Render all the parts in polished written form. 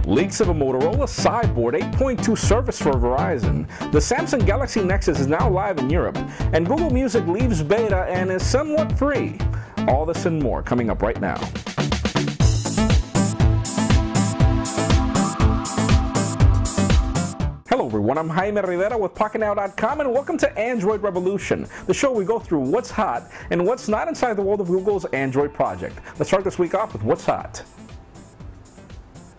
Leaks of a Motorola Cyborg 8.2 service for Verizon. The Samsung Galaxy Nexus is now live in Europe, and Google Music leaves beta and is somewhat free. All this and more coming up right now. Hello everyone, I'm Jaime Rivera with PocketNow.com and welcome to Android Revolution, the show where we go through what's hot and what's not inside the world of Google's Android project. Let's start this week off with what's hot.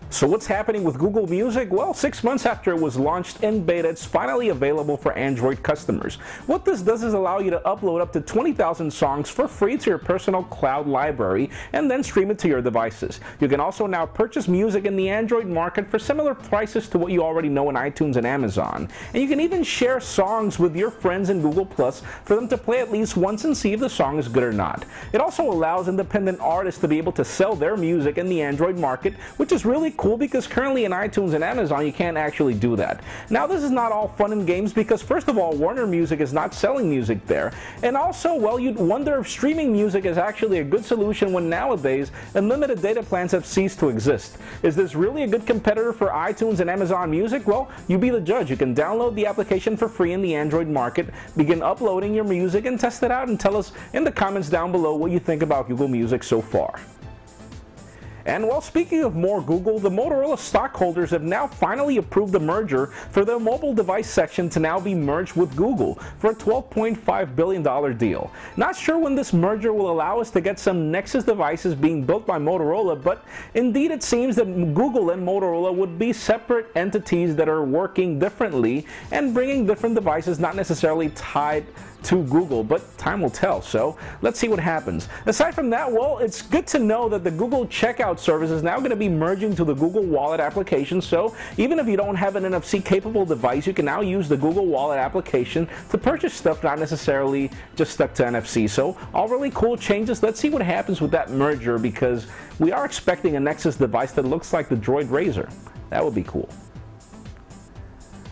So what's happening with Google Music? Well, 6 months after it was launched in beta, it's finally available for Android customers. What this does is allow you to upload up to 20,000 songs for free to your personal cloud library and then stream it to your devices. You can also now purchase music in the Android market for similar prices to what you already know in iTunes and Amazon. And you can even share songs with your friends in Google Plus for them to play at least once and see if the song is good or not. It also allows independent artists to be able to sell their music in the Android market, which is really cool because currently in iTunes and Amazon you can't actually do that. Now this is not all fun and games because first of all, Warner Music is not selling music there, and also, well, you'd wonder if streaming music is actually a good solution when nowadays unlimited data plans have ceased to exist. Is this really a good competitor for iTunes and Amazon Music? Well, you be the judge. You can download the application for free in the Android market, begin uploading your music and test it out, and tell us in the comments down below what you think about Google Music so far. And well, speaking of more Google, the Motorola stockholders have now finally approved the merger for their mobile device section to now be merged with Google for a $12.5 billion deal. Not sure when this merger will allow us to get some Nexus devices being built by Motorola, but indeed it seems that Google and Motorola would be separate entities that are working differently and bringing different devices, not necessarily tied to Google, but time will tell, so let's see what happens. Aside from that, well, it's good to know that the Google Checkout service is now going to be merging to the Google Wallet application, so even if you don't have an NFC capable device, you can now use the Google Wallet application to purchase stuff not necessarily just stuck to NFC. So all really cool changes. Let's see what happens with that merger because we are expecting a Nexus device that looks like the Droid Razr. That would be cool.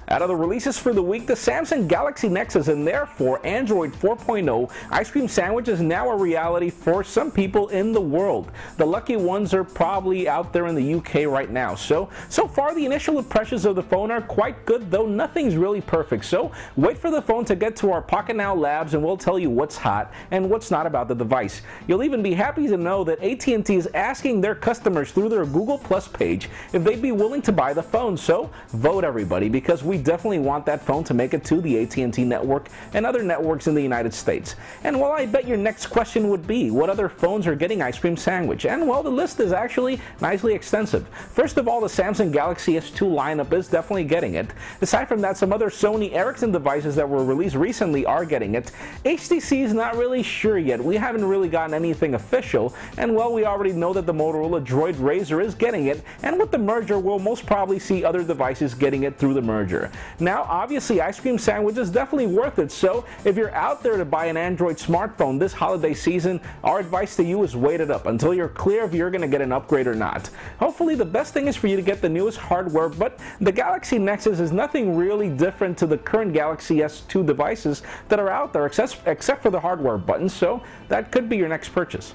Out of the releases for the week, the Samsung Galaxy Nexus and therefore Android 4.0 ice cream sandwich is now a reality for some people in the world. The lucky ones are probably out there in the UK right now. So far the initial impressions of the phone are quite good, though nothing's really perfect. So wait for the phone to get to our Pocket Now labs and we'll tell you what's hot and what's not about the device. You'll even be happy to know that AT&T is asking their customers through their Google Plus page if they'd be willing to buy the phone. So vote everybody, because we definitely want that phone to make it to the AT&T network and other networks in the United States. And well, I bet your next question would be, what other phones are getting ice cream sandwich? And well, the list is actually nicely extensive. First of all, the Samsung Galaxy S2 lineup is definitely getting it. Aside from that, some other Sony Ericsson devices that were released recently are getting it. HTC is not really sure yet. We haven't really gotten anything official, and well, we already know that the Motorola Droid Razr is getting it, and with the merger, we'll most probably see other devices getting it through the merger. Now, obviously, ice cream sandwich is definitely worth it, so if you're out there to buy an Android smartphone this holiday season, our advice to you is wait it up until you're clear if you're going to get an upgrade or not. Hopefully, the best thing is for you to get the newest hardware, but the Galaxy Nexus is nothing really different to the current Galaxy S2 devices that are out there, except for the hardware button, so that could be your next purchase.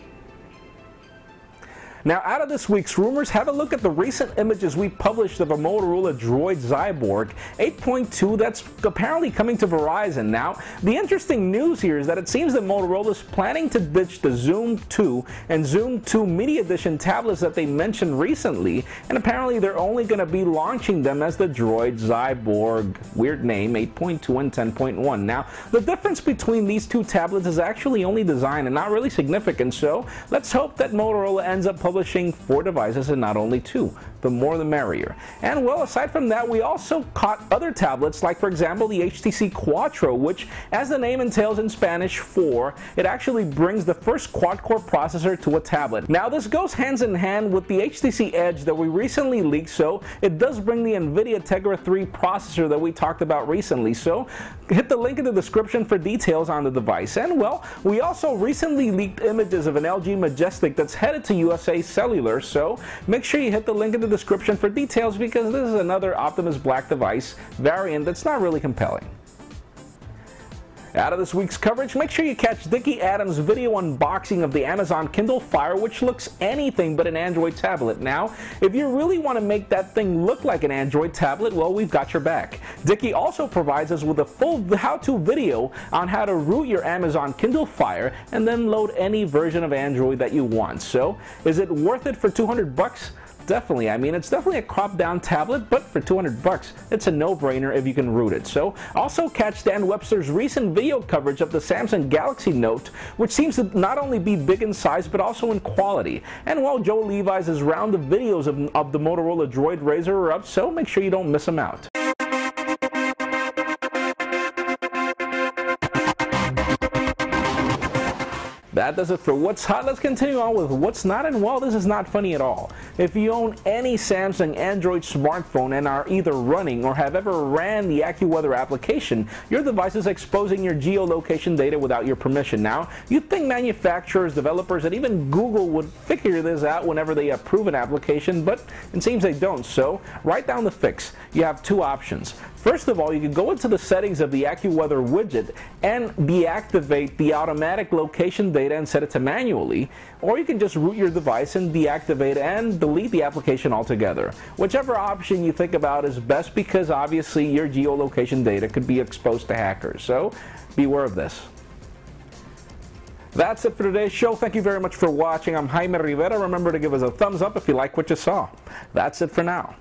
Now, out of this week's rumors, have a look at the recent images we published of a Motorola Droid Cyborg 8.2 that's apparently coming to Verizon. Now, the interesting news here is that it seems that Motorola is planning to ditch the Zoom 2 and Zoom 2 Media Edition tablets that they mentioned recently, and apparently they're only going to be launching them as the Droid Cyborg, weird name, 8.2 and 10.1. Now, the difference between these two tablets is actually only design and not really significant, so let's hope that Motorola ends up publishing 4 devices and not only 2. The more the merrier. And well, aside from that, we also caught other tablets, like for example the HTC Quattro, which, as the name entails in Spanish, 4, it actually brings the first quad-core processor to a tablet. Now this goes hands in hand with the HTC Edge that we recently leaked, so it does bring the NVIDIA Tegra 3 processor that we talked about recently. So hit the link in the description for details on the device. And well, we also recently leaked images of an LG Majestic that's headed to USA Cellular, so make sure you hit the link in the description for details because this is another Optimus Black device variant that's not really compelling. Out of this week's coverage, make sure you catch Dickie Adams' video unboxing of the Amazon Kindle Fire, which looks anything but an Android tablet. Now, if you really want to make that thing look like an Android tablet, well, we've got your back. Dickie also provides us with a full how-to video on how to root your Amazon Kindle Fire and then load any version of Android that you want. So, is it worth it for $200? Definitely. I mean, it's definitely a cropped down tablet, but for $200, it's a no-brainer if you can root it. So, also catch Dan Webster's recent video coverage of the Samsung Galaxy Note, which seems to not only be big in size, but also in quality. And while Joe Levi's round of videos of the Motorola Droid Razr are up, so make sure you don't miss them out. That does it for What's Hot. Let's continue on with What's Not, and well, this is not funny at all. If you own any Samsung Android smartphone and are either running or have ever ran the AccuWeather application, your device is exposing your geolocation data without your permission. Now, you'd think manufacturers, developers, and even Google would figure this out whenever they approve an application, but it seems they don't. So, write down the fix. You have two options. First of all, you can go into the settings of the AccuWeather widget and deactivate the automatic location data and set it to manually, or you can just root your device and deactivate and delete the application altogether. Whichever option you think about is best, because obviously your geolocation data could be exposed to hackers, so beware of this. That's it for today's show. Thank you very much for watching. I'm Jaime Rivera. Remember to give us a thumbs up if you like what you saw. That's it for now.